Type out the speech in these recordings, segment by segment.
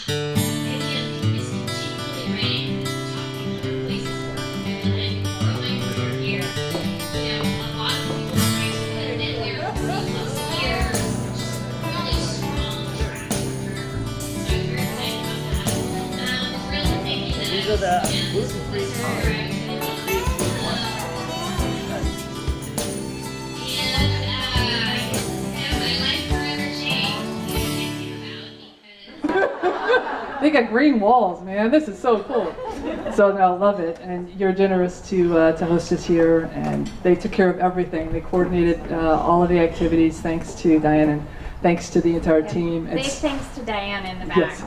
These are the gluten-free carbs. They got green walls, man. This is so cool. So no, love it. And you're generous to host us here, and they took care of everything. They coordinated all of the activities. Thanks to Diane and thanks to the entire team. Big thanks to Diane in the back. Yes.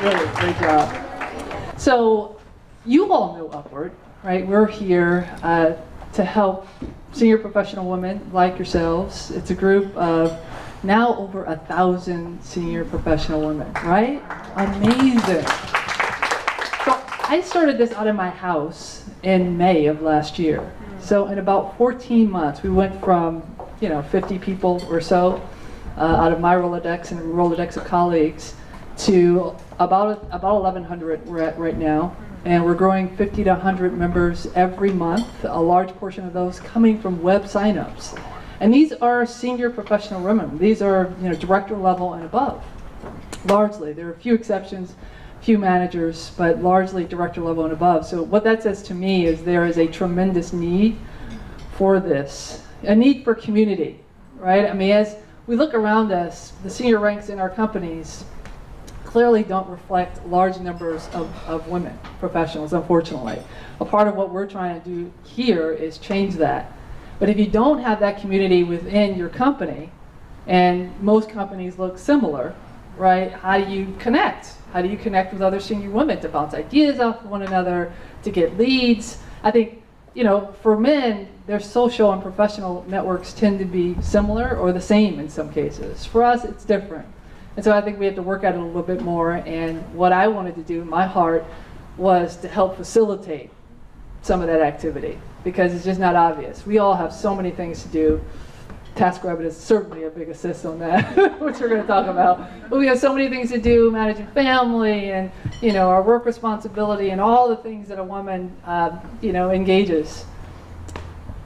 Really, great job. So you all know Upward, right? We're here to help senior professional women like yourselves. It's a group of now over 1,000 senior professional women, right? Amazing. So I started this out of my house in May of last year. So in about 14 months, we went from 50 people or so out of my Rolodex and Rolodex of colleagues to about 1,100 we're at right now. And we're growing 50 to 100 members every month, a large portion of those coming from web signups. And these are senior professional women. These are director level and above, largely. There are a few exceptions, few managers, but largely director level and above. So what that says to me is there is a tremendous need for this, a need for community, right? I mean, as we look around us, the senior ranks in our companies clearly don't reflect large numbers of women professionals, unfortunately. A part of what we're trying to do here is change that. But if you don't have that community within your company, and most companies look similar, right? How do you connect? How do you connect with other senior women to bounce ideas off of one another, to get leads? I think, for men, their social and professional networks tend to be similar or the same in some cases. For us, it's different. And so I think we have to work at it a little bit more. And what I wanted to do in my heart was to help facilitate some of that activity, because it's just not obvious. We all have so many things to do. TaskRabbit is certainly a big assist on that, which we're going to talk about. But we have so many things to do, managing family and our work responsibility and all the things that a woman engages.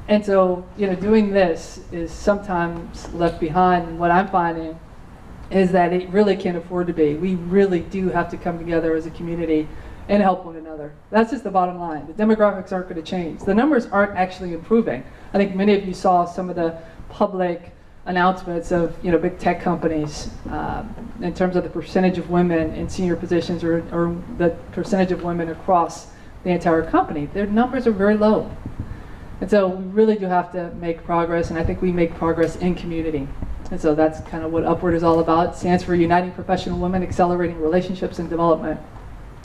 And so doing this is sometimes left behind. And what I'm finding is that it really can't afford to be. We really do have to come together as a community and help one another. That's just the bottom line. The demographics aren't going to change. The numbers aren't actually improving. I think many of you saw some of the public announcements of big tech companies in terms of the percentage of women in senior positions or the percentage of women across the entire company. Their numbers are very low. And so we really do have to make progress, and I think we make progress in community. And so that's kind of what Upward is all about. It stands for Uniting Professional Women, Accelerating Relationships and Development.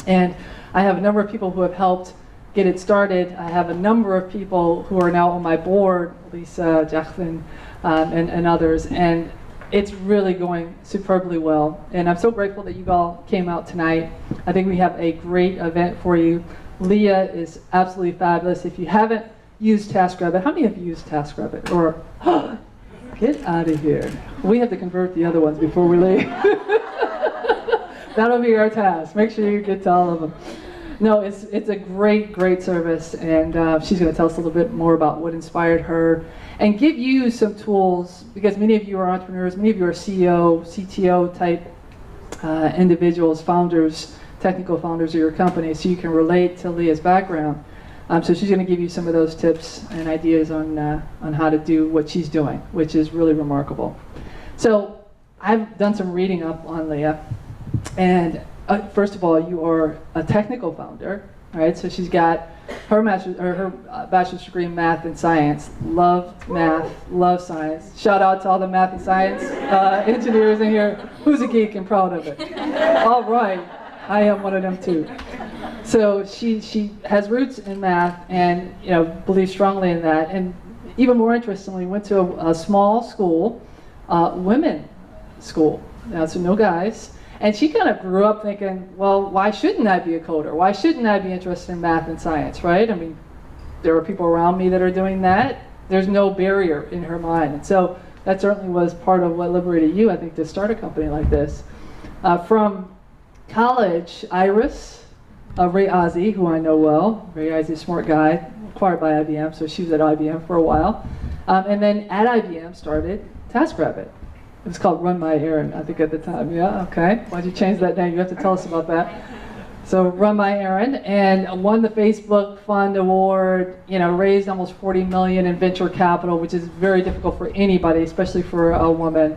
And I have a number of people who have helped get it started. I have a number of people who are now on my board, Lisa, Jacqueline, and others, and it's really going superbly well. And I'm so grateful that you all came out tonight. I think we have a great event for you. Leah is absolutely fabulous. If you haven't used TaskRabbit, how many of you used TaskRabbit? Or, get out of here. We have to convert the other ones before we leave. That'll be our task. Make sure you get to all of them. No, it's a great service, and she's going to tell us a little bit more about what inspired her and give you some tools, because many of you are entrepreneurs, many of you are CEO, CTO type individuals, founders, technical founders of your company, so you can relate to Leah's background. So she's going to give you some of those tips and ideas on how to do what she's doing, which is really remarkable. So I've done some reading up on Leah. And first of all, you are a technical founder, right? So she's got her bachelor's degree in math and science. Love math, love science. Shout out to all the math and science engineers in here. Who's a geek and proud of it? All right, I am one of them too. So she has roots in math and believes strongly in that. And even more interestingly, went to a small school, women school. So no guys. And she kind of grew up thinking, well, why shouldn't I be a coder? Why shouldn't I be interested in math and science, right? I mean, there are people around me that are doing that. There's no barrier in her mind. And so that certainly was part of what liberated you, I think, to start a company like this. From college, Iris, Ray Ozzie, who I know well. Ray Ozzie, a smart guy, acquired by IBM, so she was at IBM for a while. And then at IBM started TaskRabbit. It was called Run My Errand, I think, at the time. Yeah, okay. Why'd you change that name? You have to tell us about that. So Run My Errand, and won the Facebook Fund Award, raised almost $40 million in venture capital, which is very difficult for anybody, especially for a woman.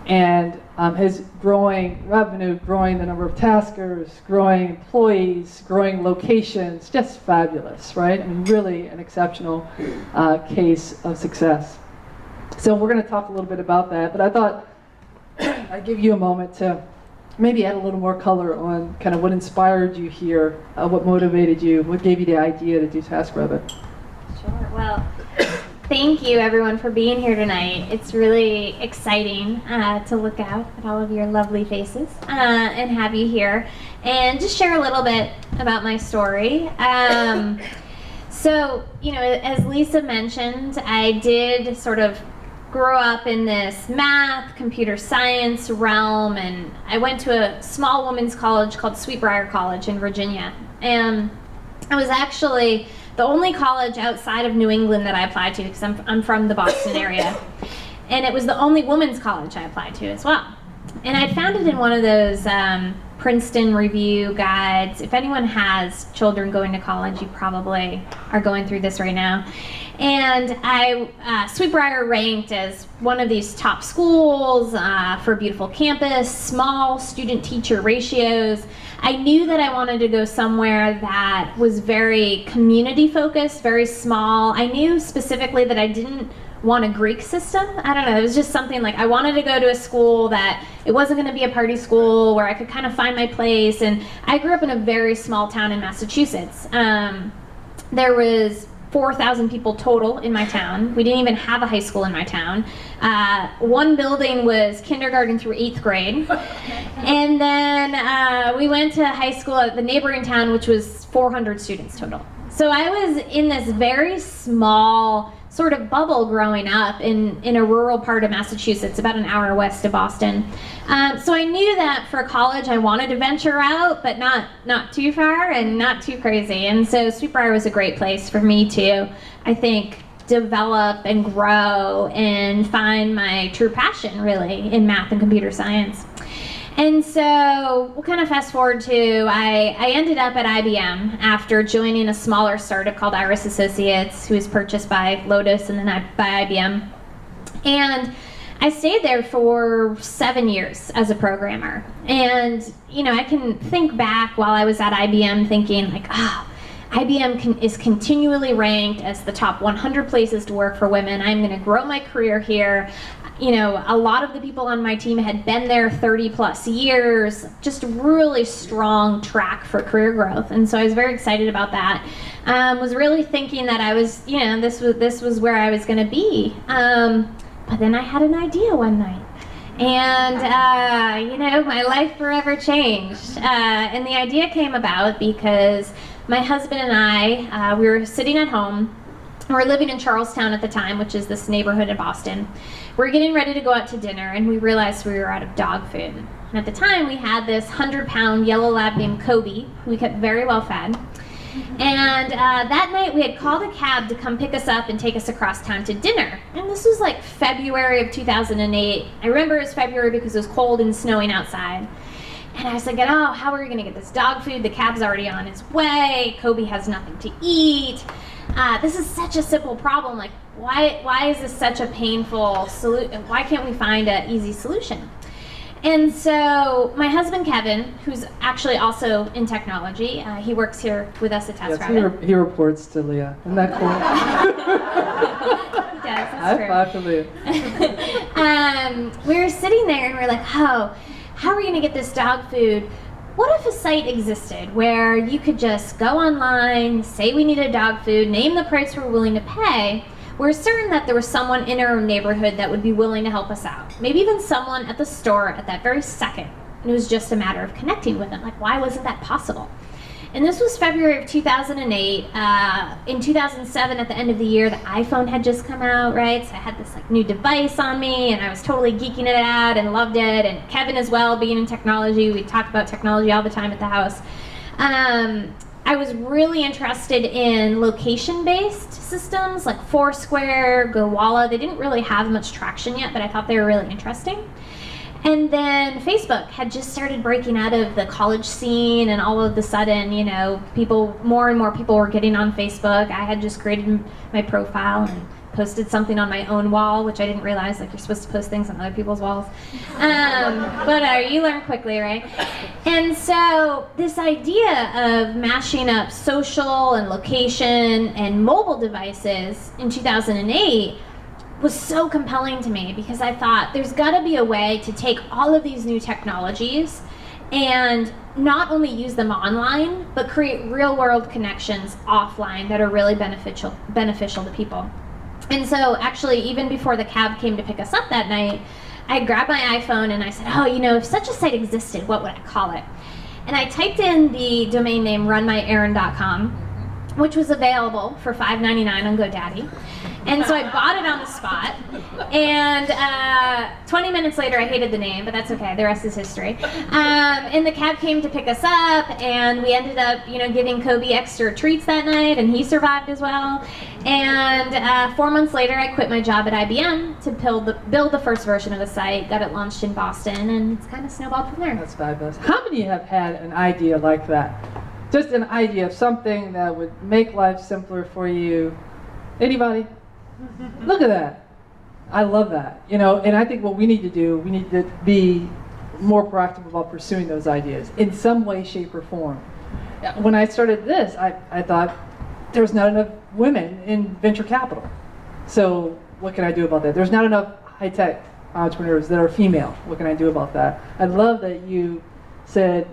And his growing revenue, growing the number of taskers, growing employees, growing locations, just fabulous, right? I mean, really an exceptional case of success. So we're going to talk a little bit about that, but I thought I'd give you a moment to maybe add a little more color on kind of what inspired you here, what motivated you, what gave you the idea to do TaskRabbit. Sure. Well, thank you everyone for being here tonight. It's really exciting to look out at all of your lovely faces and have you here and just share a little bit about my story. So, as Lisa mentioned, I did sort of grew up in this math, computer science realm, and I went to a small women's college called Sweetbriar College in Virginia. And I was actually the only college outside of New England that I applied to, because I'm from the Boston area. And it was the only women's college I applied to as well. And I found it in one of those Princeton review guides. If anyone has children going to college, you probably are going through this right now. And Sweetbriar ranked as one of these top schools for a beautiful campus, small student-teacher ratios. I knew that I wanted to go somewhere that was very community-focused, very small. I knew specifically that I didn't want a Greek system. I don't know, it was just something like I wanted to go to a school that it wasn't going to be a party school where I could kind of find my place. And I grew up in a very small town in Massachusetts. There was 4,000 people total in my town. We didn't even have a high school in my town. One building was kindergarten through 8th grade. And then we went to high school at the neighboring town, which was 400 students total. So I was in this very small sort of bubble growing up in a rural part of Massachusetts, about an hour west of Boston. So I knew that for college I wanted to venture out, but not too far and not too crazy. And so Sweetbriar was a great place for me to, I think, develop and grow and find my true passion, really, in math and computer science. And so we'll kind of fast forward to, I ended up at IBM after joining a smaller startup called Iris Associates, who was purchased by Lotus and then by IBM. And I stayed there for 7 years as a programmer. And, I can think back while I was at IBM thinking like, IBM is continually ranked as the top 100 places to work for women. I'm going to grow my career here. A lot of the people on my team had been there 30 plus years, just really strong track for career growth. And so I was very excited about that. Was really thinking that I was, this was where I was going to be. But then I had an idea one night. And, my life forever changed. And the idea came about because my husband and I, we were sitting at home. We were living in Charlestown at the time, which is this neighborhood in Boston. We're getting ready to go out to dinner, and we realized we were out of dog food. And at the time, we had this 100-pound yellow lab named Kobe, who we kept very well fed. And that night, we had called a cab to come pick us up and take us across town to dinner. And this was like February of 2008. I remember it was February because it was cold and snowing outside. And I was thinking, how are we going to get this dog food? The cab's already on its way. Kobe has nothing to eat. This is such a simple problem. Like, why is this such a painful solution? Why can't we find an easy solution? And so my husband, Kevin, who's actually also in technology, he works here with us at TaskRabbit. Yes, he reports to Leah. Isn't that cool? He does, that's true. High five to Leah. We were sitting there and we're like, how are we going to get this dog food? What if a site existed where you could just go online, say we needed dog food, name the price we're willing to pay? We're certain that there was someone in our neighborhood that would be willing to help us out. Maybe even someone at the store at that very second. And it was just a matter of connecting with them. Like, why wasn't that possible? And this was February of 2008. In 2007, at the end of the year, the iPhone had just come out, right? So I had this like new device on me, and I was totally geeking it out and loved it. And Kevin as well, being in technology, we talked about technology all the time at the house. I was really interested in location-based systems like Foursquare, GoWalla. They didn't really have much traction yet, but I thought they were really interesting. And then Facebook had just started breaking out of the college scene, and all of a sudden, you know, more and more people were getting on Facebook. I had just created my profile and posted something on my own wall, which I didn't realize, like, you're supposed to post things on other people's walls. But you learn quickly, right? And so this idea of mashing up social and location and mobile devices in 2008 was so compelling to me, because I thought there's got to be a way to take all of these new technologies and not only use them online, but create real-world connections offline that are really beneficial to people. And so actually, even before the cab came to pick us up that night, I grabbed my iPhone and I said, oh, you know, if such a site existed, what would I call it? And I typed in the domain name runmyerrand.com, which was available for $5.99 on GoDaddy. And so I bought it on the spot, and 20 minutes later I hated the name, but that's okay, the rest is history. And the cab came to pick us up, and we ended up, you know, giving Kobe extra treats that night, and he survived as well. And 4 months later I quit my job at IBM to build the first version of the site, got it launched in Boston, and it's kind of snowballed from there. That's fabulous. How many have had an idea like that? Just an idea of something that would make life simpler for you. Anybody? Look at that. I love that. You know, and I think what we need to do, we need to be more proactive about pursuing those ideas in some way, shape, or form. When I started this, I thought there's not enough women in venture capital. So what can I do about that? There's not enough high-tech entrepreneurs that are female. What can I do about that? I love that you said,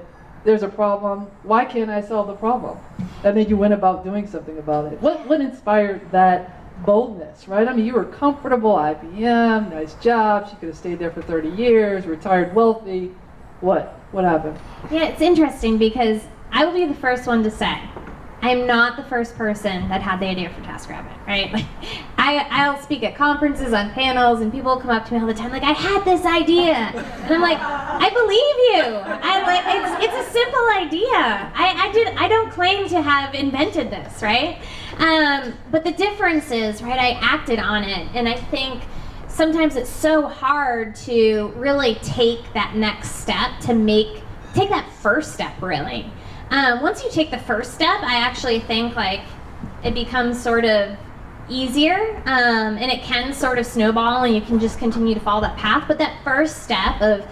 there's a problem, why can't I solve the problem? And then you went about doing something about it. What inspired that boldness, right? I mean, you were comfortable, IBM, nice job, she could have stayed there for 30 years, retired wealthy. What happened? Yeah, it's interesting because I will be the first one to say, I'm not the first person that had the idea for TaskRabbit, right? Like, I'll speak at conferences, on panels, and people will come up to me all the time like, I had this idea. And I'm like, I believe you. It's a simple idea. I don't claim to have invented this, right? But the difference is, right, I acted on it, and I think sometimes it's so hard to really take that next step, take that first step, really. Once you take the first step, I actually think like it becomes sort of easier, and it can sort of snowball, and you can just continue to follow that path. But that first step of,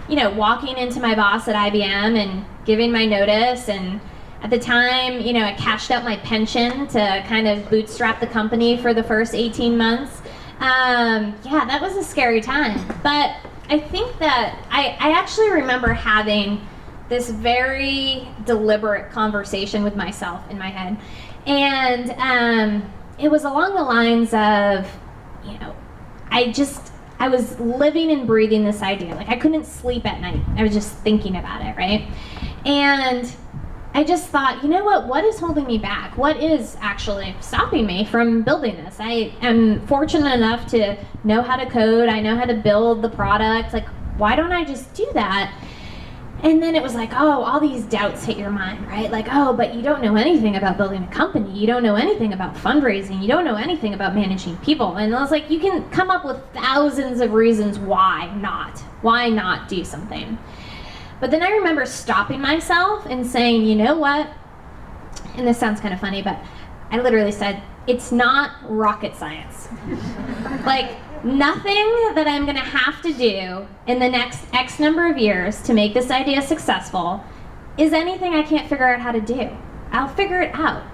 you know, walking into my boss at IBM and giving my notice, and at the time, you know, I cashed out my pension to kind of bootstrap the company for the first 18 months. Yeah, that was a scary time. But I think that I actually remember having this very deliberate conversation with myself in my head. And it was along the lines of, you know, I was living and breathing this idea. Like, I couldn't sleep at night. I was just thinking about it, right? And I just thought, you know what is holding me back? What is actually stopping me from building this? I am fortunate enough to know how to code. I know how to build the product. Like, why don't I just do that? And then it was like, oh, all these doubts hit your mind, right? Like, oh, but you don't know anything about building a company. You don't know anything about fundraising. You don't know anything about managing people. And I was like, you can come up with thousands of reasons why not do something. But then I remember stopping myself and saying, you know what? And this sounds kind of funny, but I literally said, it's not rocket science. Like, nothing that I'm gonna have to do in the next X number of years to make this idea successful is anything I can't figure out how to do. I'll figure it out.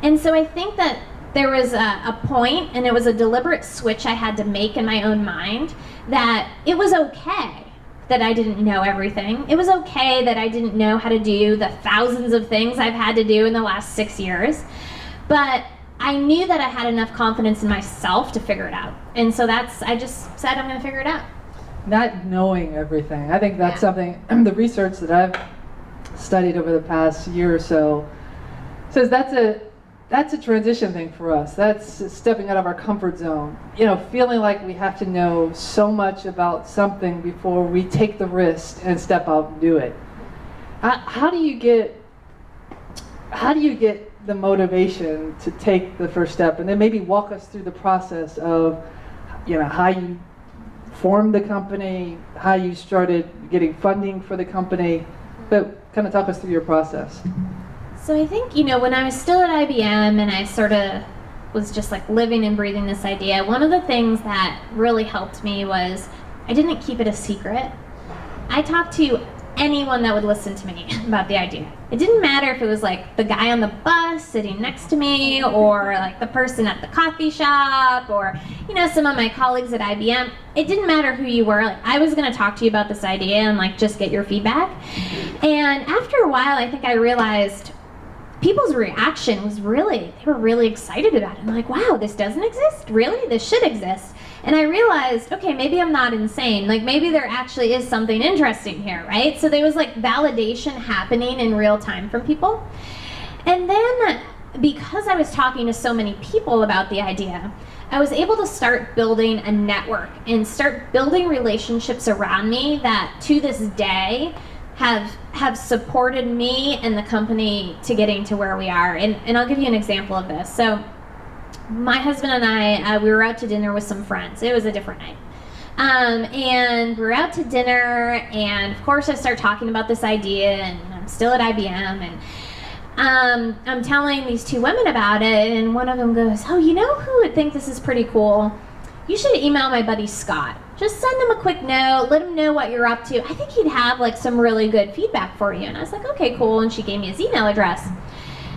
And so I think that there was a point, and it was a deliberate switch I had to make in my own mind, that it was okay that I didn't know everything. It was okay that I didn't know how to do the thousands of things I've had to do in the last 6 years. But I knew that I had enough confidence in myself to figure it out. And so I just said, I'm gonna figure it out. Not knowing everything. I think that's something, the research that I've studied over the past year or so, So that's a transition thing for us. That's stepping out of our comfort zone. You know, feeling like we have to know so much about something before we take the risk and step out and do it. How do you get the motivation to take the first step, and then maybe walk us through the process of, you know, how you formed the company, how you started getting funding for the company, but kind of talk us through your process. So I think, you know, when I was still at IBM and I sort of was just like living and breathing this idea, one of the things that really helped me was I didn't keep it a secret. I talked to anyone that would listen to me about the idea. It didn't matter if it was like the guy on the bus sitting next to me, or like the person at the coffee shop, or, you know, some of my colleagues at IBM. It didn't matter who you were. Like, I was going to talk to you about this idea and like just get your feedback. And after a while, I think I realized people's reaction was they were really excited about it. I'm like, wow, this doesn't exist? Really? This should exist. And I realized, okay, maybe I'm not insane. Like, maybe there actually is something interesting here, right? So there was like validation happening in real time from people. And then because I was talking to so many people about the idea, I was able to start building a network and start building relationships around me that to this day have supported me and the company to getting to where we are. And I'll give you an example of this. So my husband and I, we were out to dinner with some friends. It was a different night. And we were out to dinner, and of course I start talking about this idea, and I'm still at IBM, and I'm telling these two women about it, and one of them goes, oh, you know who would think this is pretty cool? You should email my buddy Scott. Just send him a quick note, let him know what you're up to. I think he'd have like some really good feedback for you. And I was like, okay, cool. And she gave me his email address.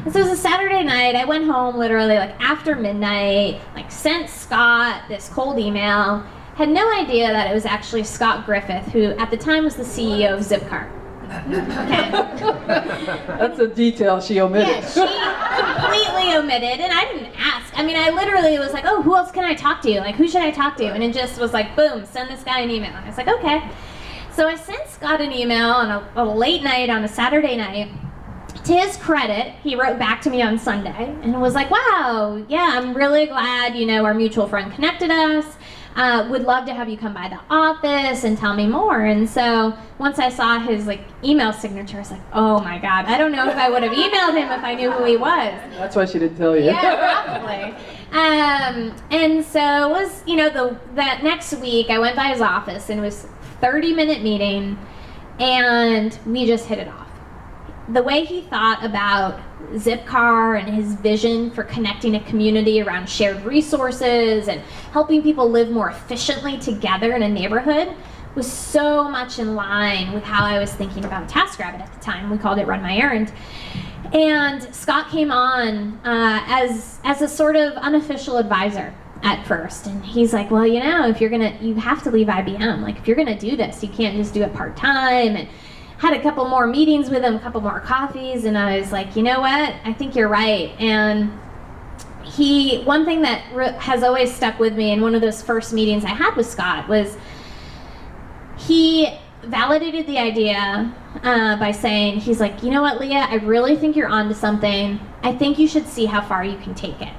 And so it was a Saturday night. I went home literally like after midnight, like sent Scott this cold email. Had no idea that it was actually Scott Griffith, who at the time was the CEO of Zipcar. Okay. That's a detail she omitted. Yeah, she completely omitted, and I didn't ask. I mean, I literally was like, oh, who else can I talk to? Like, who should I talk to? And it just was like, boom, send this guy an email. And I was like, okay. So I sent Scott an email on a late night on a Saturday night. To his credit, he wrote back to me on Sunday and was like, wow, yeah, I'm really glad, you know, our mutual friend connected us. Would love to have you come by the office and tell me more. And so once I saw his like email signature, I was like, oh my God, I don't know if I would have emailed him if I knew who he was. That's why she didn't tell you. Yeah, probably. And so it was, you know, that next week I went by his office, and it was a 30-minute meeting, and we just hit it off. The way he thought about Zipcar and his vision for connecting a community around shared resources and helping people live more efficiently together in a neighborhood was so much in line with how I was thinking about TaskRabbit at the time. We called it Run My Errand. And Scott came on as a sort of unofficial advisor at first. And he's like, well, you know, if you have to leave IBM. Like, if you're gonna do this, you can't just do it part-time. And had a couple more meetings with him, a couple more coffees, and I was like, you know what? I think you're right. And one thing that has always stuck with me in one of those first meetings I had with Scott was he validated the idea by saying, he's like, you know what, Leah, I really think you're onto something. I think you should see how far you can take it.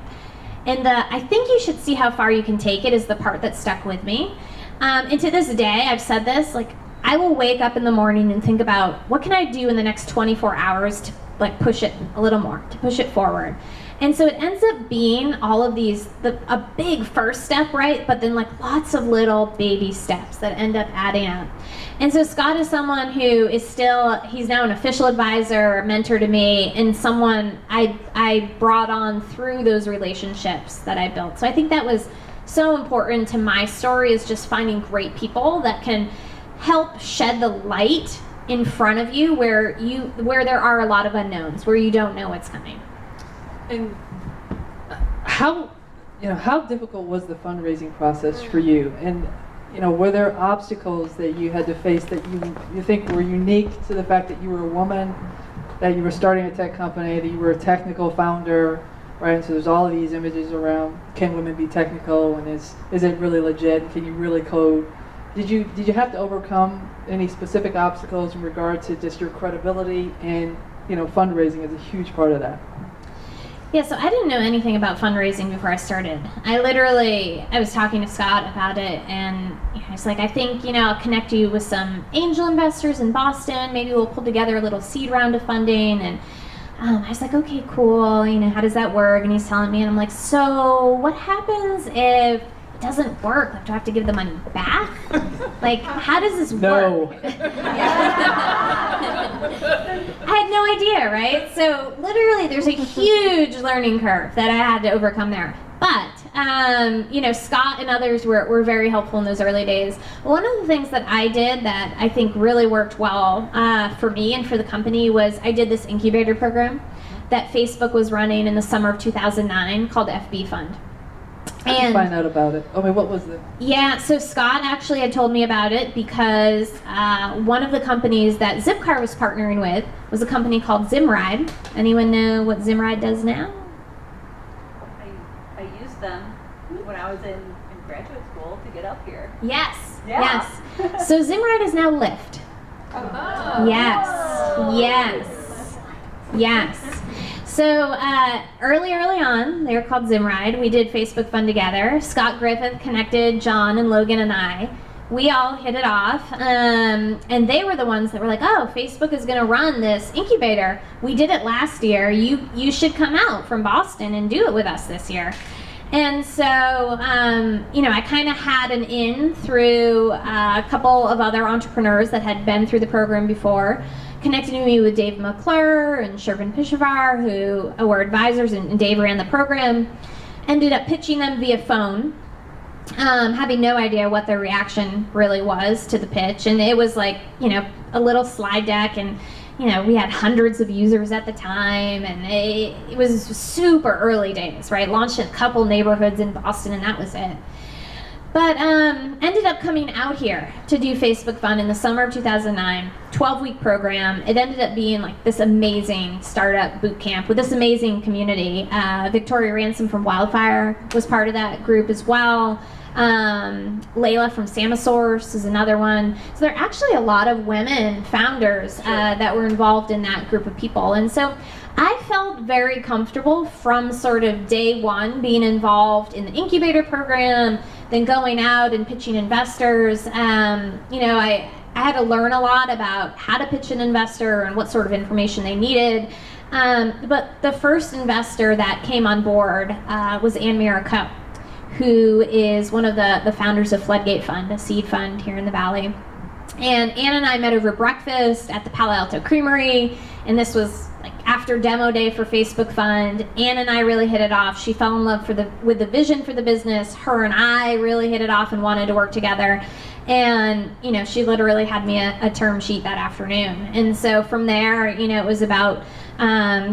And I think you should see how far you can take it is the part that stuck with me. And to this day, I've said this, like, I will wake up in the morning and think about what can I do in the next 24 hours to like push it a little more, to push it forward. And so it ends up being all of these, a big first step, right? But then like lots of little baby steps that end up adding up. And so Scott is someone who is he's now an official advisor, mentor to me, and someone I brought on through those relationships that I built. So I think that was so important to my story, is just finding great people that can help shed the light in front of you where there are a lot of unknowns, where you don't know what's coming. And how difficult was the fundraising process for you? And were there obstacles that you had to face that you think were unique to the fact that you were a woman, that you were starting a tech company, that you were a technical founder, right? And so there's all of these images around, can women be technical, and is it really legit? Can you really code? Did you have to overcome any specific obstacles in regard to just your credibility? And fundraising is a huge part of that. Yeah, so I didn't know anything about fundraising before I started. I was talking to Scott about it, and he's like, I think, I'll connect you with some angel investors in Boston. Maybe we'll pull together a little seed round of funding. And I was like, okay, cool. How does that work? And he's telling me, and I'm like, so what happens if it doesn't work? Like, do I have to give the money back? Like, how does this work? I had no idea, right? So literally there's a huge learning curve that I had to overcome there. But, Scott and others were very helpful in those early days. One of the things that I did that I think really worked well for me and for the company was I did this incubator program that Facebook was running in the summer of 2009 called FB Fund. How did you find out about it? What was it? Yeah, so Scott actually had told me about it because one of the companies that Zipcar was partnering with was a company called Zimride. Anyone know what Zimride does now? I used them when I was in graduate school to get up here. Yes, Yeah. yes. So Zimride is now Lyft. Oh. Yes. So early on, they were called Zimride. We did Facebook Fund together. Scott Griffith connected John and Logan and I. We all hit it off, and they were the ones that were like, oh, Facebook is going to run this incubator. We did it last year. You should come out from Boston and do it with us this year. And so, I kind of had an in through a couple of other entrepreneurs that had been through the program before, connecting me with Dave McClure and Shervin Pishavar, who were advisors, and Dave ran the program. Ended up pitching them via phone, having no idea what their reaction really was to the pitch. And it was like, a little slide deck, and we had hundreds of users at the time, and it was super early days, right? Launched in a couple neighborhoods in Boston, and that was it. But ended up coming out here to do Facebook Fund in the summer of 2009, 12-week program. It ended up being like this amazing startup boot camp with this amazing community. Victoria Ransom from Wildfire was part of that group as well. Layla from Samasource is another one. So there are actually a lot of women founders that were involved in that group of people. And so I felt very comfortable from sort of day one being involved in the incubator program, then going out and pitching investors. I had to learn a lot about how to pitch an investor and what sort of information they needed. But the first investor that came on board was Ann Miraco, who is one of the founders of Floodgate Fund, a seed fund here in the Valley. And Ann and I met over breakfast at the Palo Alto Creamery, and this was like after demo day for Facebook Fund. Ann and I really hit it off. She fell in love with the vision for the business. Her and I really hit it off and wanted to work together. And she literally had me a term sheet that afternoon. And so from there, it was about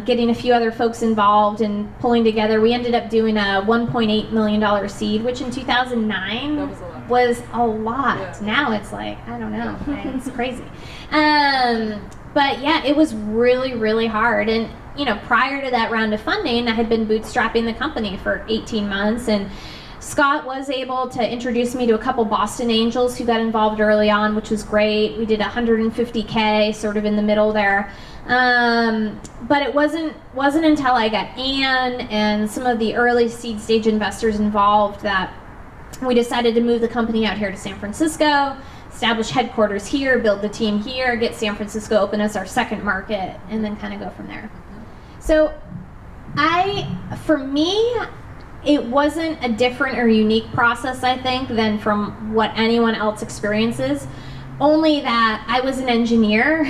getting a few other folks involved and pulling together. We ended up doing a $1.8 million seed, which in 2009 was a lot. Yeah. Now it's like, I don't know, it's crazy. But yeah, it was really, really hard. And prior to that round of funding, I had been bootstrapping the company for 18 months, and Scott was able to introduce me to a couple Boston angels who got involved early on, which was great. We did $150K sort of in the middle there. But it wasn't until I got Ann and some of the early seed stage investors involved that we decided to move the company out here to San Francisco, establish headquarters here, build the team here, get San Francisco open as our second market, and then kind of go from there. So for me, it wasn't a different or unique process, I think, than from what anyone else experiences, only that I was an engineer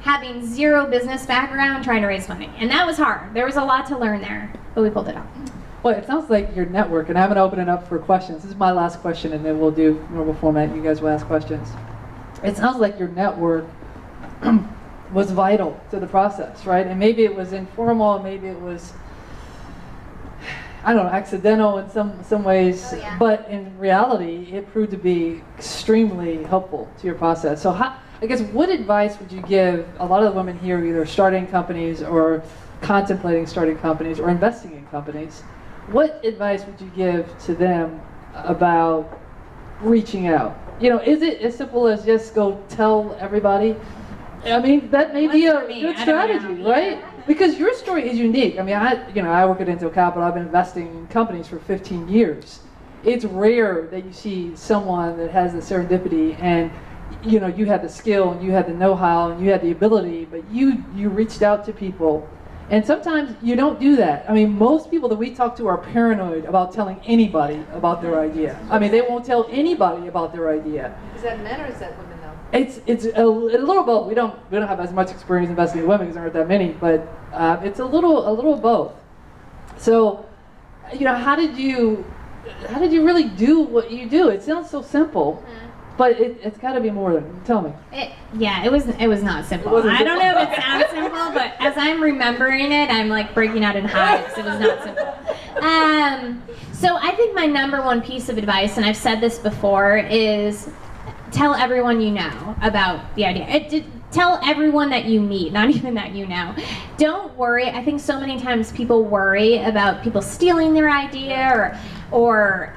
having zero business background trying to raise money. And that was hard. There was a lot to learn there, but we pulled it off. Well, it sounds like your network, and I'm going to open it up for questions. This is my last question, and then we'll do normal format. You guys will ask questions. It sounds like your network was vital to the process, right? And maybe it was informal, maybe it was, I don't know, accidental in some ways, but in reality, it proved to be extremely helpful to your process. So I guess what advice would you give a lot of the women here either starting companies or contemplating starting companies or investing in companies? What advice would you give to them about reaching out? Is it as simple as just go tell everybody? I mean, that may be a good strategy, right? because your story is unique. I mean, I work at Intel Capital. I've been investing in companies for 15 years. It's rare that you see someone that has the serendipity and you had the skill and you had the know-how and you had the ability, but you reached out to people. And sometimes you don't do that. I mean, most people that we talk to are paranoid about telling anybody about their idea. I mean, they won't tell anybody about their idea. Is that men or is that women though? It's a little both. We don't have as much experience investing in women because there aren't that many, but it's a little both. So, how did you really do what you do? It sounds so simple. But it's got to be more than. Tell me. It was not simple. I don't know if it sounds simple, but as I'm remembering it, I'm like breaking out in hives. It was not simple. So I think my number one piece of advice, and I've said this before, is tell everyone you know about the idea. Tell everyone that you meet, not even that you know. Don't worry. I think so many times people worry about people stealing their idea or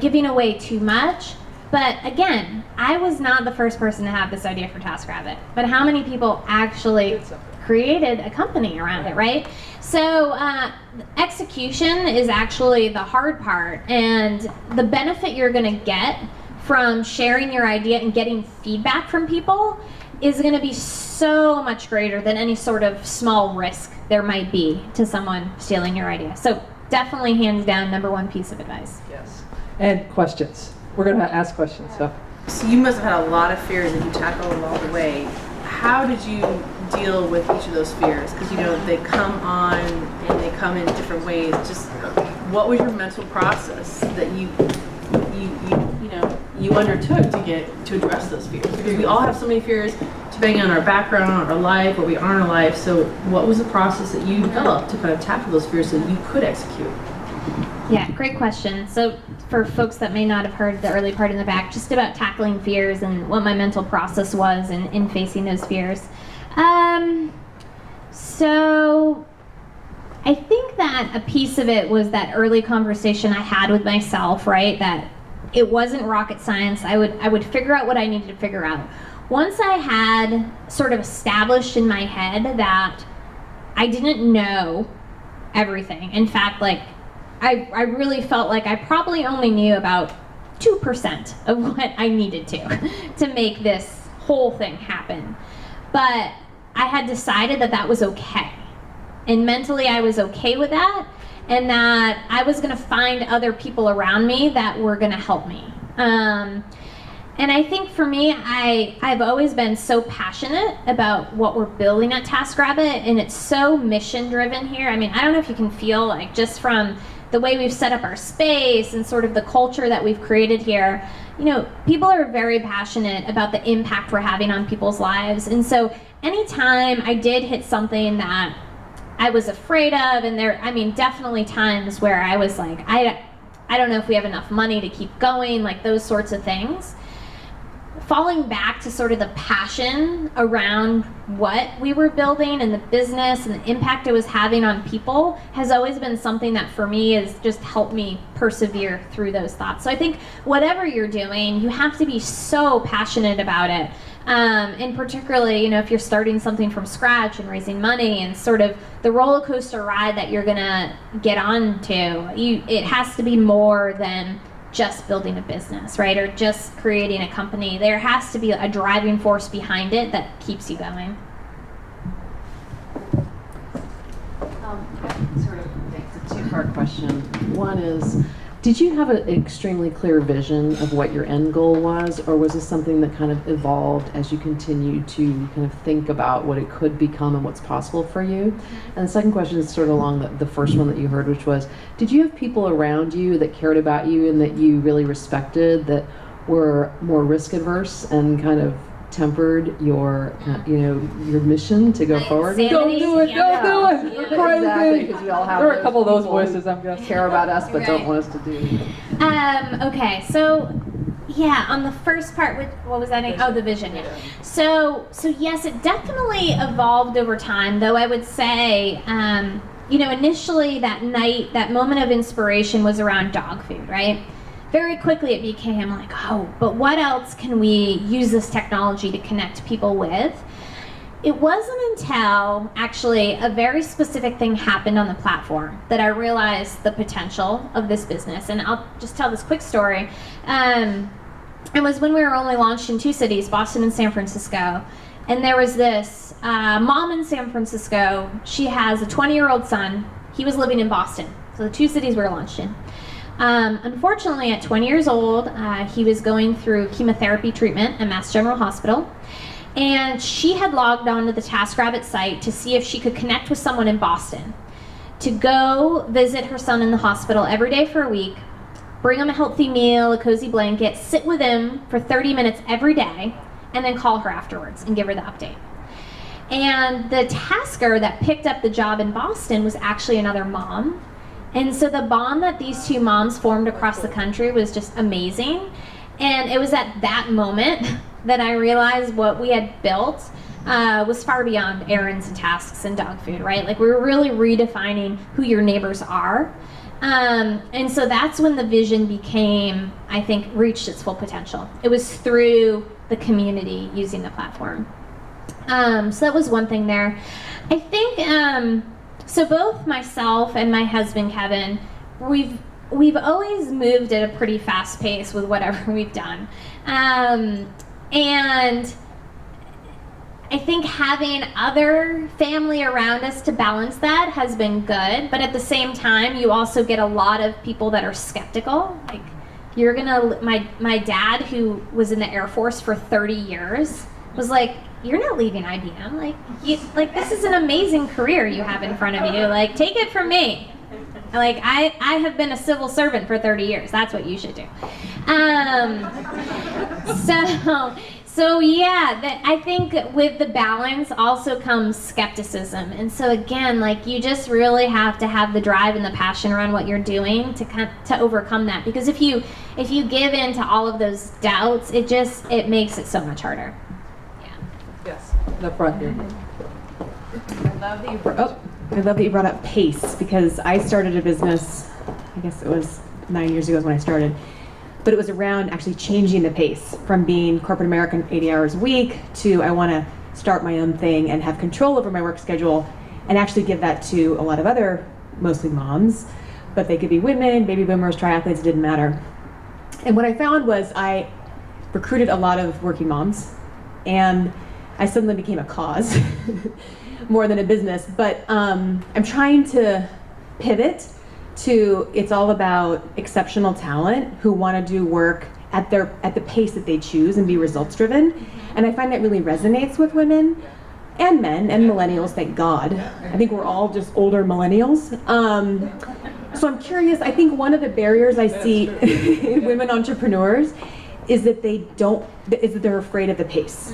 giving away too much. But again, I was not the first person to have this idea for TaskRabbit. But how many people actually created a company around it, right? So execution is actually the hard part. And the benefit you're going to get from sharing your idea and getting feedback from people is going to be so much greater than any sort of small risk there might be to someone stealing your idea. So definitely, hands down, number one piece of advice. Yes. And questions. We're going to ask questions. So you must have had a lot of fears that you tackled along the way. How did you deal with each of those fears? Because they come on and they come in different ways. Just what was your mental process that you undertook to address those fears? Because we all have so many fears depending on our background, our life, what we are in our life. So what was the process that you developed to kind of tackle those fears so that you could execute? Yeah, great question. So for folks that may not have heard the early part in the back, just about tackling fears and what my mental process was in facing those fears. So I think that a piece of it was that early conversation I had with myself, right? That it wasn't rocket science. I would figure out what I needed to figure out. Once I had sort of established in my head that I didn't know everything. In fact, I really felt like I probably only knew about 2% of what I needed to make this whole thing happen. But I had decided that was okay. And mentally I was okay with that, and that I was going to find other people around me that were going to help me. And I think for me, I've always been so passionate about what we're building at TaskRabbit, and it's so mission driven here. I mean, I don't know if you can feel just from the way we've set up our space and sort of the culture that we've created here, people are very passionate about the impact we're having on people's lives. And so anytime I did hit something that I was afraid of, and definitely times where I was like, I don't know if we have enough money to keep going, those sorts of things. Falling back to sort of the passion around what we were building and the business and the impact it was having on people has always been something that for me has just helped me persevere through those thoughts. So I think whatever you're doing, you have to be so passionate about it. And particularly, if you're starting something from scratch and raising money and sort of the roller coaster ride that you're gonna get onto, it has to be more than just building a business, right? Or just creating a company. There has to be a driving force behind it that keeps you going. It's a two-part question. One is, did you have an extremely clear vision of what your end goal was, or was this something that kind of evolved as you continued to kind of think about what it could become and what's possible for you? And the second question is sort of along the first one that you heard, which was, did you have people around you that cared about you and that you really respected that were more risk adverse and kind of tempered your your mission to go forward? Don't do it! Yeah. Don't do it! You're crazy! Exactly, because we all have There are a couple of those people who voices, I'm guessing. care about us but don't Right. want us to do. Okay, so yeah, on the first part, what was that? Oh, the vision. Yeah. So yes, it definitely evolved over time. Though I would say, initially that night, that moment of inspiration was around dog food, right? Very quickly it became like, oh, but what else can we use this technology to connect people with? it wasn't until actually a very specific thing happened on the platform that I realized the potential of this business. And I'll just tell this quick story. It was when we were only launched in 2 cities, Boston and San Francisco. And there was this mom in San Francisco. She has a 20-year-old son. He was living in Boston. So the 2 cities we were launched in. Unfortunately, at 20 years old, he was going through chemotherapy treatment at Mass General Hospital. And she had logged onto the TaskRabbit site to see if she could connect with someone in Boston to go visit her son in the hospital every day for a week, bring him a healthy meal, a cozy blanket, sit with him for 30 minutes every day, and then call her afterwards and give her the update. And the tasker that picked up the job in Boston was actually another mom. And so the bond that these 2 moms formed across the country was just amazing. And it was at that moment that I realized what we had built was far beyond errands and tasks and dog food, right? Like, we were really redefining who your neighbors are. And so that's when the vision became, I think, reached its full potential. It was through the community using the platform. So that was one thing there. I think, so both myself and my husband, Kevin, we've always moved at a pretty fast pace with whatever we've done. And I think having other family around us to balance that has been good, but at the same time, you also get a lot of people that are skeptical. Like, my dad, who was in the Air Force for 30 years, was like, "You're not leaving IBM. Like, this is an amazing career you have in front of you. Like, take it from me. Like, I have been a civil servant for 30 years. That's what you should do." So yeah, I think with the balance also comes skepticism. And so again, like, you just really have to have the drive and the passion around what you're doing to overcome that. Because if you give in to all of those doubts, it makes it so much harder. Yeah. Yes, in the front here. I love that you brought up pace, because I started a business, I guess it was 9 years ago is when I started, but it was around actually changing the pace from being corporate American 80 hours a week to I want to start my own thing and have control over my work schedule and actually give that to a lot of other, mostly moms, but they could be women, baby boomers, triathletes, it didn't matter. And what I found was I recruited a lot of working moms, and I suddenly became a cause more than a business. But I'm trying to pivot to, it's all about exceptional talent who want to do work at the pace that they choose and be results driven. And I find that really resonates with women and men and millennials, thank God. I think we're all just older millennials. So I'm curious, I think one of the barriers I see in women entrepreneurs is that they're afraid of the pace.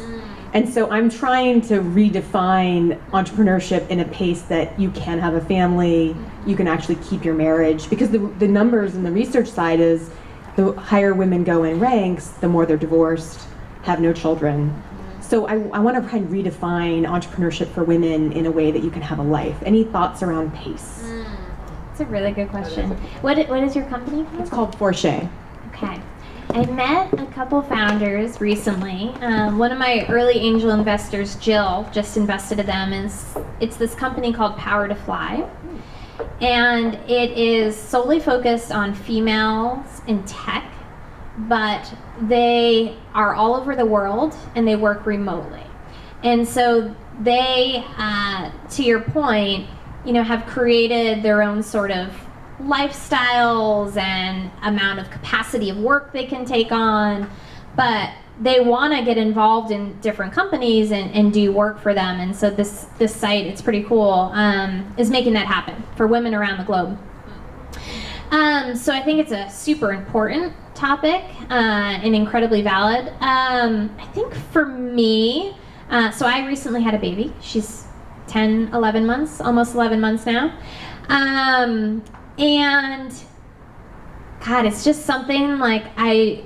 And so I'm trying to redefine entrepreneurship in a pace that you can have a family, you can actually keep your marriage, because the numbers and the research side is the higher women go in ranks, the more they're divorced, have no children. So I want to try and redefine entrepreneurship for women in a way that you can have a life. Any thoughts around pace? That's a really good question. What is your company called? It's called Forche. Okay. I met a couple founders recently. One of my early angel investors, Jill, just invested in them. It's this company called Power to Fly. And it is solely focused on females in tech, but they are all over the world and they work remotely. And so they, to your point, have created their own sort of lifestyles and amount of capacity of work they can take on, but they want to get involved in different companies and do work for them. And so this site, it's pretty cool, is making that happen for women around the globe. So I think it's a super important topic and incredibly valid. I think for me, so I recently had a baby. She's 10, 11 months, almost 11 months now. And God, it's just something like I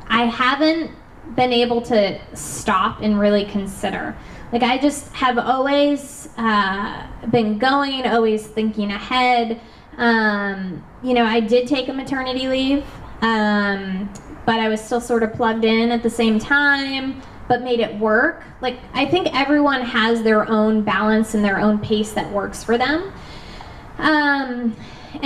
haven't been able to stop and really consider. Like, I just have always been going, always thinking ahead. I did take a maternity leave, but I was still sort of plugged in at the same time. but made it work. Like, I think everyone has their own balance and their own pace that works for them. And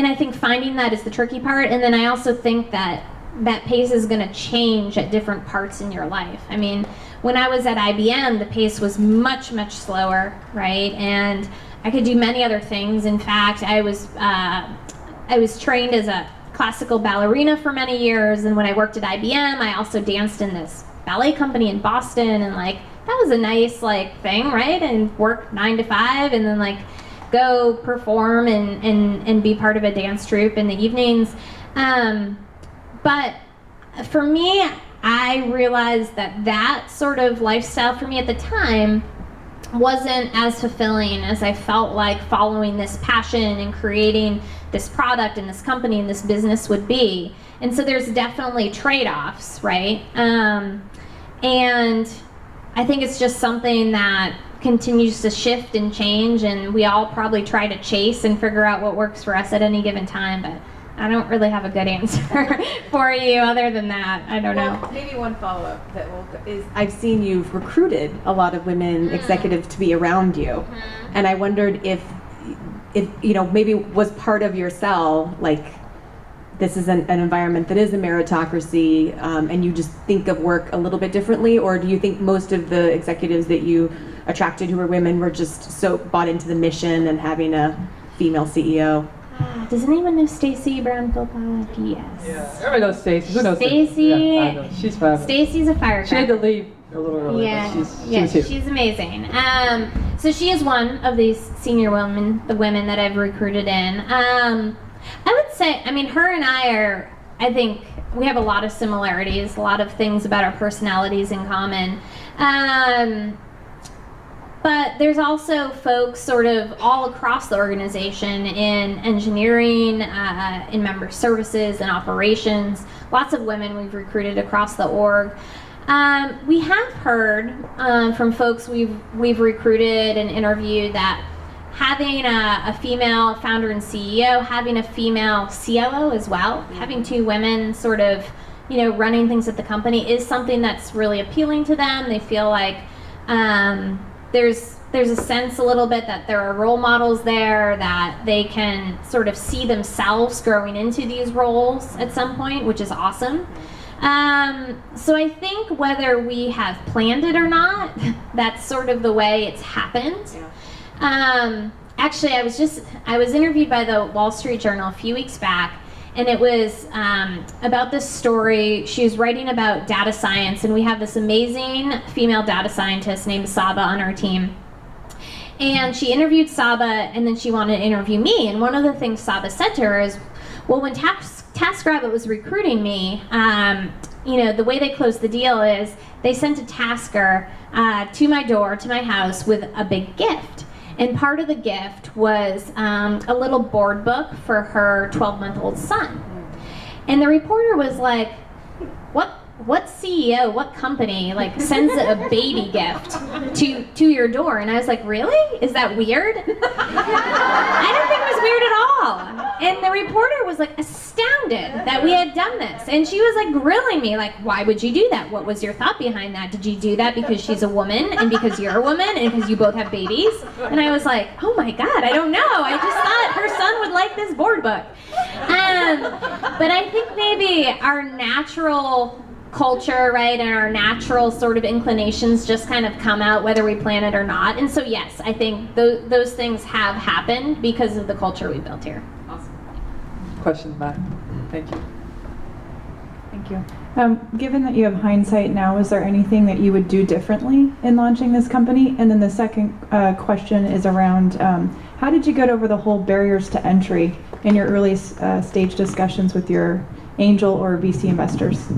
I think finding that is the tricky part. And then I also think that that pace is going to change at different parts in your life. I mean, when I was at IBM, the pace was much, much slower, right? And I could do many other things. In fact, I was trained as a classical ballerina for many years, and when I worked at IBM, I also danced in this ballet company in Boston, and like that was a nice like thing, right? And work 9 to 5, and then like go perform and be part of a dance troupe in the evenings. But for me, I realized that sort of lifestyle for me at the time wasn't as fulfilling as I felt like following this passion and creating this product and this company and this business would be. And so there's definitely trade-offs, right? And I think it's just something that continues to shift and change, and we all probably try to chase and figure out what works for us at any given time, but I don't really have a good answer for you other than that. I don't know. Maybe one follow-up is I've seen you've recruited a lot of women executives to be around you, and I wondered if you know, maybe was part of your sell, like this is an environment that is a meritocracy, and you just think of work a little bit differently, or do you think most of the executives that you attracted who were women were just so bought into the mission and having a female CEO? Does anyone know Stacy Brown-Philpott? Yes. Yeah, everybody knows Stacy. Who knows Stacy? Yeah, I know. She's fabulous. Stacy's a firecracker. She had to leave a little early, Yeah, but she was here. she's amazing. So she is one of these senior women, the women that I've recruited in. I would say, I mean, her and I think we have a lot of similarities, a lot of things about our personalities in common. But there's also folks sort of all across the organization in engineering, in member services and operations. Lots of women we've recruited across the org. We have heard from folks we've recruited and interviewed that having a female founder and CEO, having a female COO as well, having two women sort of, you know, running things at the company is something that's really appealing to them. They feel like there's a sense a little bit that there are role models there, that they can sort of see themselves growing into these roles at some point, which is awesome. So I think whether we have planned it or not, that's sort of the way it's happened. Actually, I was interviewed by the Wall Street Journal a few weeks back, and it was about this story. She was writing about data science, and we have this amazing female data scientist named Saba on our team. And she interviewed Saba, and then she wanted to interview me. And one of the things Saba said to her is, well, when TaskRabbit was recruiting me, you know, the way they closed the deal is they sent a tasker to my door, to my house, with a big gift. And part of the gift was a little board book for her 12-month-old son. And the reporter was like, what CEO, what company, like, sends a baby gift to your door? And I was like, really? Is that weird? I didn't think it was weird at all. And the reporter was like astounded that we had done this. And she was like grilling me, like, why would you do that? What was your thought behind that? Did you do that because she's a woman and because you're a woman and because you both have babies? And I was like, oh my God, I don't know. I just thought her son would like this board book. But I think maybe our natural culture, right, and our natural sort of inclinations just kind of come out whether we plan it or not. And so yes, I think those things have happened because of the culture we built here. Awesome. Question, Matt. Thank you. Thank you. Given that you have hindsight now, is there anything that you would do differently in launching this company? And then the second question is around how did you get over the whole barriers to entry in your early stage discussions with your angel or VC investors?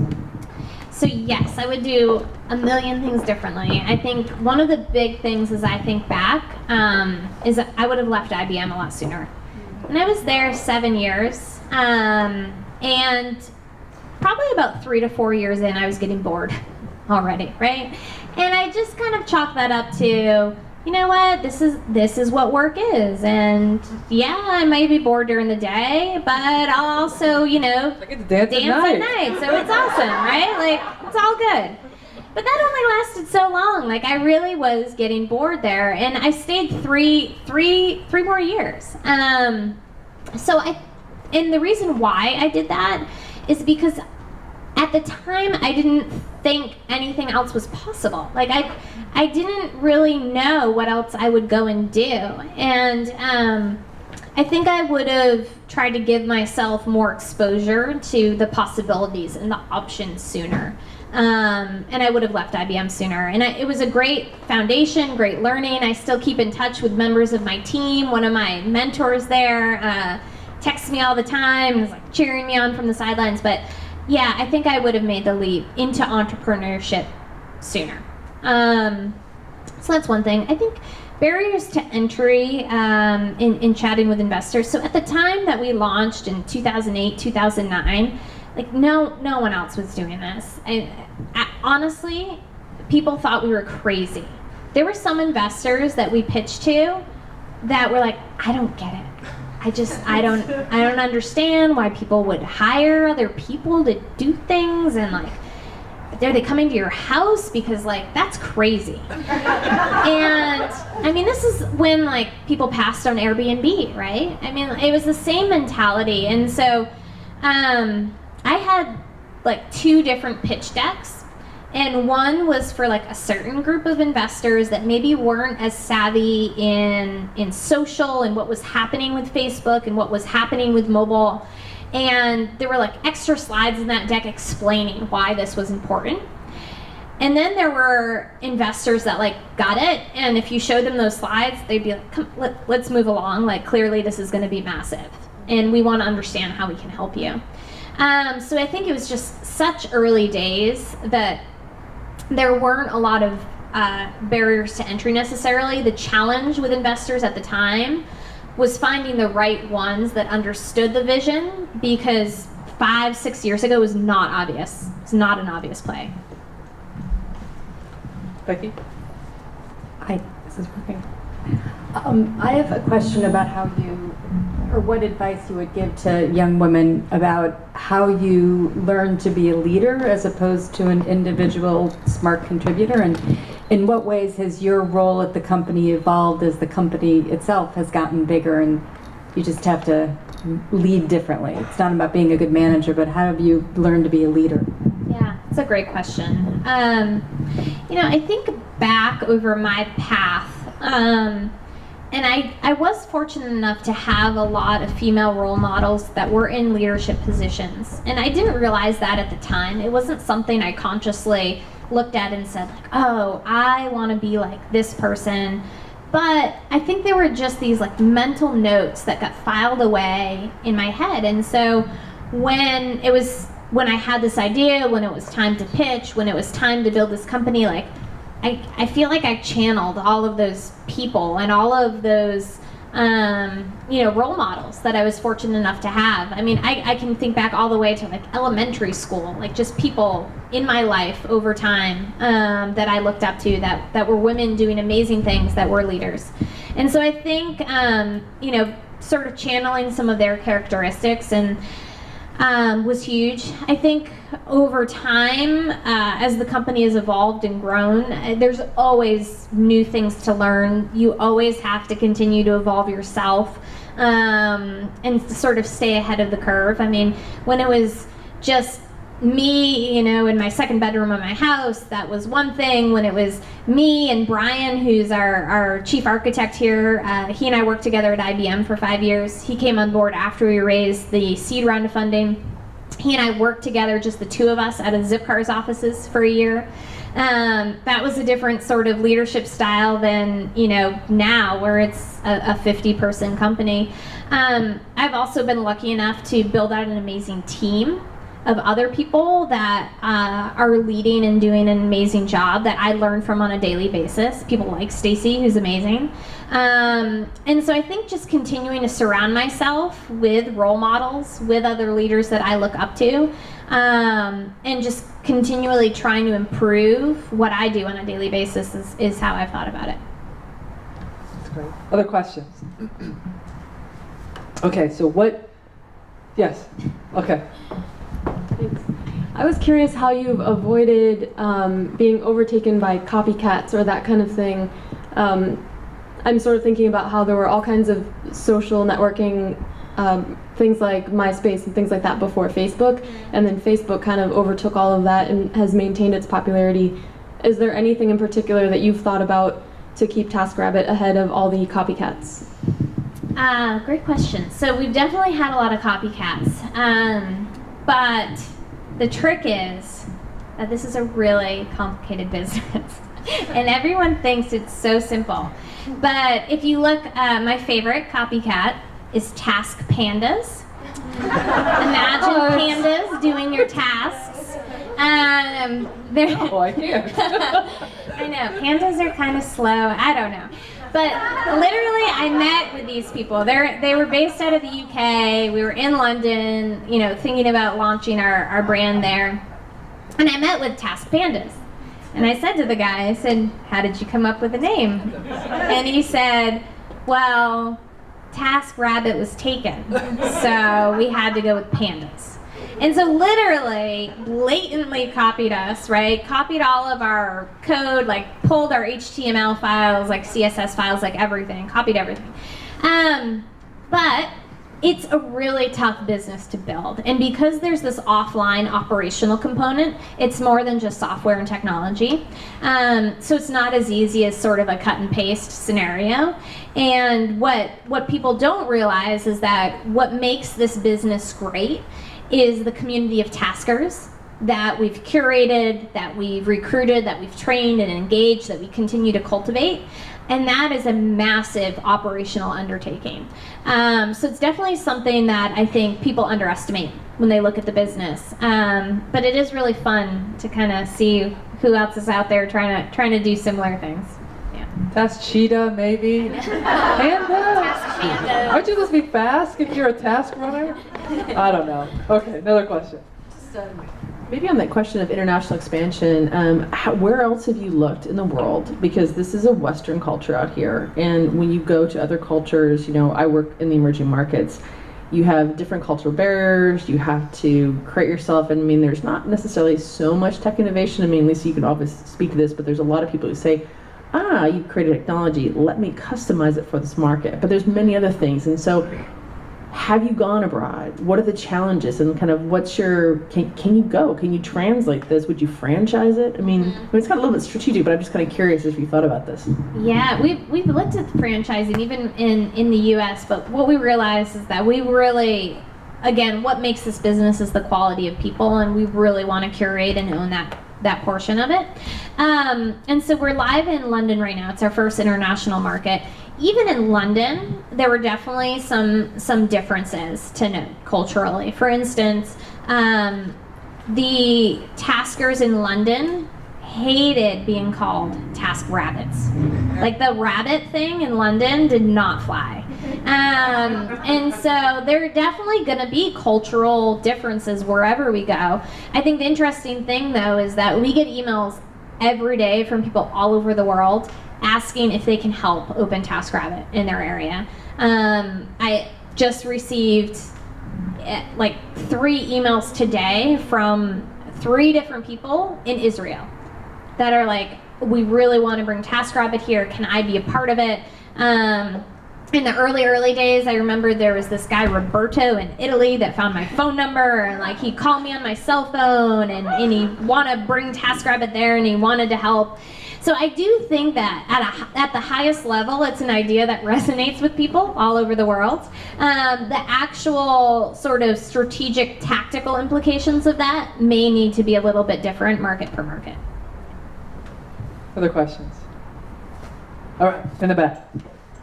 So yes, I would do a million things differently. I think one of the big things as I think back is that I would have left IBM a lot sooner. And I was there 7 years, and probably about 3 to 4 years in, I was getting bored already, right? And I just kind of chalked that up to, you know what, this is what work is, and yeah, I might be bored during the day, but I'll also, you know, I get to dance at night, so it's awesome, right? Like, it's all good. But that only lasted so long. Like, I really was getting bored there, and I stayed three more years. And the reason why I did that is because at the time I didn't think anything else was possible. Like, I didn't really know what else I would go and do, and I think I would have tried to give myself more exposure to the possibilities and the options sooner. And I would have left IBM sooner. And it was a great foundation, great learning. I still keep in touch with members of my team. One of my mentors there texts me all the time and is like cheering me on from the sidelines. But yeah, I think I would have made the leap into entrepreneurship sooner. So that's one thing. I think barriers to entry in chatting with investors. So at the time that we launched in 2008, 2009, like no one else was doing this. Honestly, people thought we were crazy. There were some investors that we pitched to that were like, I don't get it. I don't understand why people would hire other people to do things, and like, are they coming to your house? Because like, that's crazy. And I mean, this is when like people passed on Airbnb, right? I mean, it was the same mentality. And so I had like 2 different pitch decks, and one was for like a certain group of investors that maybe weren't as savvy in social and what was happening with Facebook and what was happening with mobile. And there were like extra slides in that deck explaining why this was important. And then there were investors that like got it, and if you showed them those slides, they'd be like, come, let's move along. Like, clearly this is going to be massive, and we want to understand how we can help you. So I think it was just such early days that there weren't a lot of barriers to entry necessarily. The challenge with investors at the time was finding the right ones that understood the vision, because 5-6 years ago it was not obvious. It's not an obvious play. Becky? Hi, this is working. I have a question about how you, or what advice you would give to young women about how you learn to be a leader as opposed to an individual smart contributor, and in what ways has your role at the company evolved as the company itself has gotten bigger and you just have to lead differently? It's not about being a good manager, but how have you learned to be a leader? Yeah, it's a great question. I think back over my path, and I was fortunate enough to have a lot of female role models that were in leadership positions. And I didn't realize that at the time. It wasn't something I consciously looked at and said, like, oh, I want to be like this person. But I think there were just these like mental notes that got filed away in my head. And so when I had this idea, when it was time to pitch, when it was time to build this company, like, I feel like I channeled all of those people and all of those role models that I was fortunate enough to have. I mean, I can think back all the way to like elementary school, like just people in my life over time that I looked up to that were women doing amazing things, that were leaders. And so I think, sort of channeling some of their characteristics and was huge. I think over time, as the company has evolved and grown, there's always new things to learn. You always have to continue to evolve yourself and sort of stay ahead of the curve. I mean, when it was just me, in my second bedroom of my house, that was one thing. When it was me and Brian, who's our chief architect here, he and I worked together at IBM for 5 years. He came on board after we raised the seed round of funding. He and I worked together, just the 2 of us, out of Zipcar's offices for a year. That was a different sort of leadership style than, now, where it's a 50-person company. I've also been lucky enough to build out an amazing team of other people that are leading and doing an amazing job that I learn from on a daily basis. People like Stacy, who's amazing. And so I think just continuing to surround myself with role models, with other leaders that I look up to, and just continually trying to improve what I do on a daily basis is how I've thought about it. That's great. Other questions? Okay, so what? Yes. Okay. Thanks. I was curious how you've avoided being overtaken by copycats or that kind of thing. I'm sort of thinking about how there were all kinds of social networking things like MySpace and things like that before Facebook, and then Facebook kind of overtook all of that and has maintained its popularity. Is there anything in particular that you've thought about to keep TaskRabbit ahead of all the copycats? Great question. So we've definitely had a lot of copycats, but the trick is that this is a really complicated business. And everyone thinks it's so simple. But if you look, my favorite copycat is Task Pandas. Imagine pandas doing your tasks. Oh, I can't. I know, pandas are kind of slow. I don't know. But literally, I met with these people. They were based out of the UK. We were in London, you know, thinking about launching our brand there. And I met with Task Pandas. And I said to the guy, I said, how did you come up with a name? And he said, well, TaskRabbit was taken, so we had to go with pandas. And so literally, blatantly copied us, right? Copied all of our code, like pulled our HTML files, like CSS files, like everything, copied everything. But it's a really tough business to build. And because there's this offline operational component, it's more than just software and technology. So it's not as easy as sort of a cut and paste scenario. And what people don't realize is that what makes this business great is the community of taskers that we've curated, that we've recruited, that we've trained and engaged, that we continue to cultivate. And that is a massive operational undertaking. So it's definitely something that I think people underestimate when they look at the business. But it is really fun to kind of see who else is out there trying to do similar things. Yeah. Task Cheetah, maybe. Panda. Aren't you supposed to be fast if you're a task runner? I don't know. Okay, another question. Maybe on that question of international expansion, where else have you looked in the world? Because this is a Western culture out here, and when you go to other cultures, you know, I work in the emerging markets, you have different cultural barriers, you have to create yourself, and I mean, there's not necessarily so much tech innovation. I mean, Lisa, you can always speak to this, but there's a lot of people who say, you've created technology, let me customize it for this market. But there's many other things, and so have you gone abroad? What are the challenges, and kind of what's your, can you go? Can you translate this? Would you franchise it? I mean, it's kind of a little bit strategic, but I'm just kind of curious if you thought about this. Yeah, we've looked at franchising even in the US, but what we realized is that we really, again, what makes this business is the quality of people, and we really want to curate and own that portion of it. And so we're live in London right now. It's our first international market. Even in London, there were definitely some differences to note culturally. For instance, the taskers in London hated being called TaskRabbits. Like the rabbit thing in London did not fly. And so there are definitely going to be cultural differences wherever we go. I think the interesting thing, though, is that we get emails every day from people all over the world asking if they can help open TaskRabbit in their area. I just received like 3 emails today from 3 different people in Israel that are like, we really want to bring TaskRabbit here. Can I be a part of it? In the early days, I remember there was this guy, Roberto, in Italy that found my phone number, and like he called me on my cell phone, and he wanted to bring TaskRabbit there, and he wanted to help. So I do think that at the highest level, it's an idea that resonates with people all over the world. The actual sort of strategic, tactical implications of that may need to be a little bit different market per market. Other questions? All right, in the back.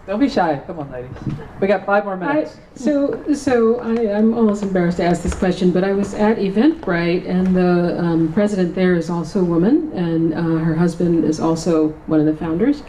Don't be shy. Come on, ladies. We got 5 more minutes. I'm almost embarrassed to ask this question, but I was at Eventbrite, and the president there is also a woman, and her husband is also one of the founders.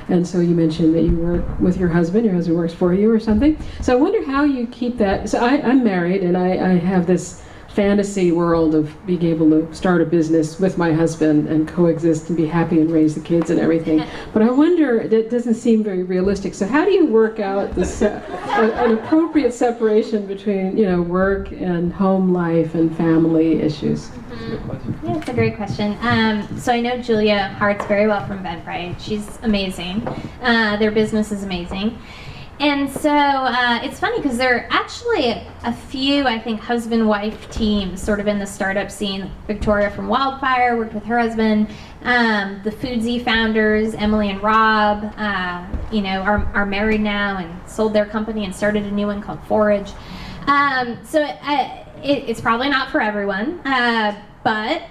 And so you mentioned that you work with your husband works for you or something. So I wonder how you keep that. So I'm married, and I have this fantasy world of being able to start a business with my husband and coexist and be happy and raise the kids and everything. But I wonder, it doesn't seem very realistic. So how do you work out this an appropriate separation between, you know, work and home life and family issues? Yeah, it's a great question. So I know Julia Hart's very well from Eventbrite. She's amazing. Their business is amazing. And so it's funny because there are actually a few, I think, husband-wife teams sort of in the startup scene. Victoria from Wildfire worked with her husband. The Foodsy founders, Emily and Rob, you know, are married now and sold their company and started a new one called Forage. So it's probably not for everyone, but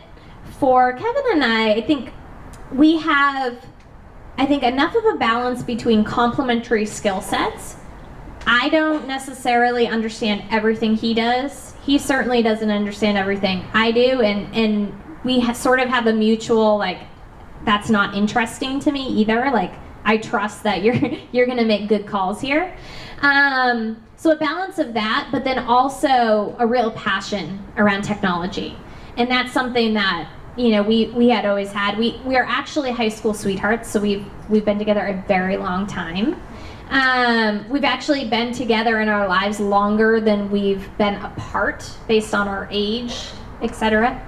for Kevin and I think we have enough of a balance between complementary skill sets. I don't necessarily understand everything he does. He certainly doesn't understand everything I do, and we sort of have a mutual, like, that's not interesting to me either. Like, I trust that you're gonna make good calls here. So a balance of that, but then also a real passion around technology. And that's something that, you know, we had always had. We are actually high school sweethearts, so we've been together a very long time. We've actually been together in our lives longer than we've been apart based on our age, etc.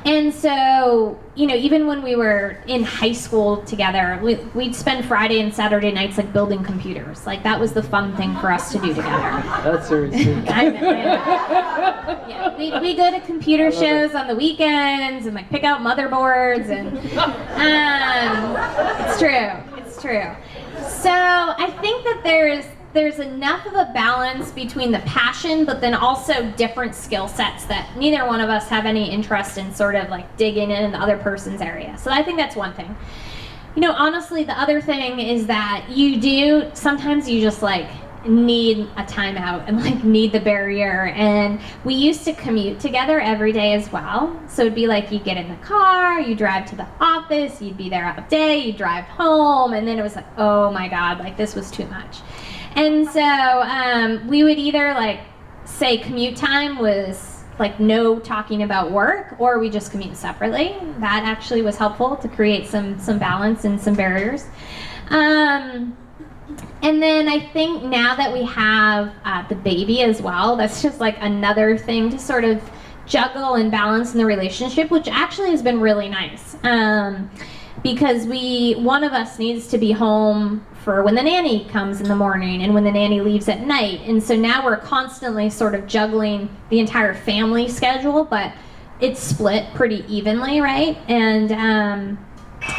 And so, you know, even when we were in high school together, we'd spend Friday and Saturday nights like building computers. Like, that was the fun thing for us to do together. That's seriously. I know. Yeah, we go to computer shows on the weekends and like pick out motherboards, and it's true. So I think that there's enough of a balance between the passion, but then also different skill sets that neither one of us have any interest in sort of like digging in the other person's area. So I think that's one thing. You know, honestly, the other thing is that sometimes you just like need a timeout and like need the barrier. And we used to commute together every day as well. So it'd be like, you get in the car, you drive to the office, you'd be there all day, you drive home, and then it was like, oh my God, like this was too much. And so we would either like say commute time was like no talking about work, or we just commute separately. That actually was helpful to create some balance and some barriers. And then I think now that we have the baby as well, that's just like another thing to sort of juggle and balance in the relationship, which actually has been really nice. Because one of us needs to be home for when the nanny comes in the morning and when the nanny leaves at night. And so now we're constantly sort of juggling the entire family schedule, but it's split pretty evenly, right? And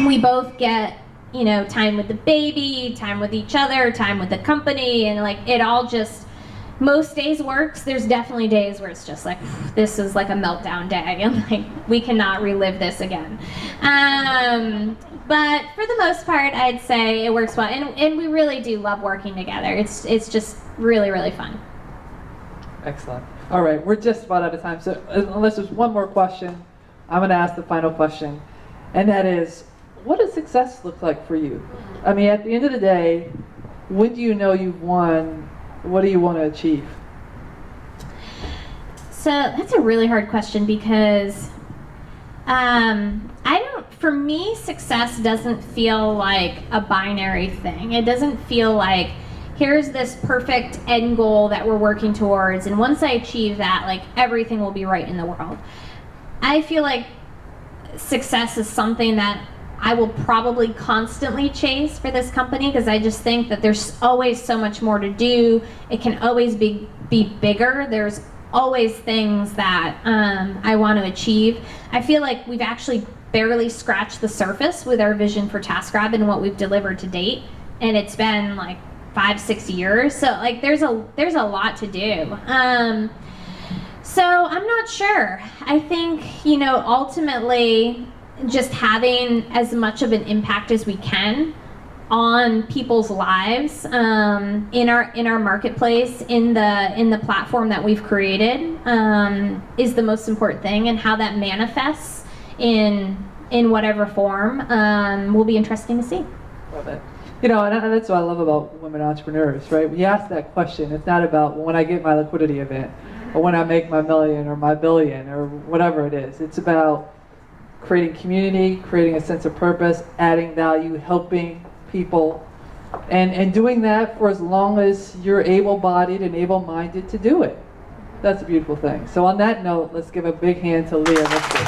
we both get, you know, time with the baby, time with each other, time with the company, and like it all just, most days works. There's definitely days where it's just like, this is like a meltdown day, and like we cannot relive this again. But for the most part, I'd say it works well, and we really do love working together. It's just really, really fun. Excellent. All right, we're just about out of time, so unless there's one more question, I'm going to ask the final question, and that is, what does success look like for you? I mean, at the end of the day, when do you know you've won? What do you want to achieve? So that's a really hard question because for me, success doesn't feel like a binary thing. It doesn't feel like, here's this perfect end goal that we're working towards, and once I achieve that, like everything will be right in the world. I feel like success is something that I will probably constantly chase for this company, because I just think that there's always so much more to do. It can always be bigger. There's always things that I want to achieve. I feel like we've actually barely scratched the surface with our vision for TaskRabbit and what we've delivered to date, and it's been like 5-6 years. So like there's a lot to do. So I'm not sure. I think, you know, ultimately just having as much of an impact as we can on people's lives, in our marketplace, in the platform that we've created, is the most important thing, and how that manifests in whatever form will be interesting to see. Love it. You know, and that's what I love about women entrepreneurs, right? When you ask that question, it's not about when I get my liquidity event. or when I make my million or my billion or whatever it is. It's about creating community, creating a sense of purpose, adding value, helping people, and doing that for as long as you're able-bodied and able-minded to do it. That's a beautiful thing. So on that note, let's give a big hand to Leah Busque.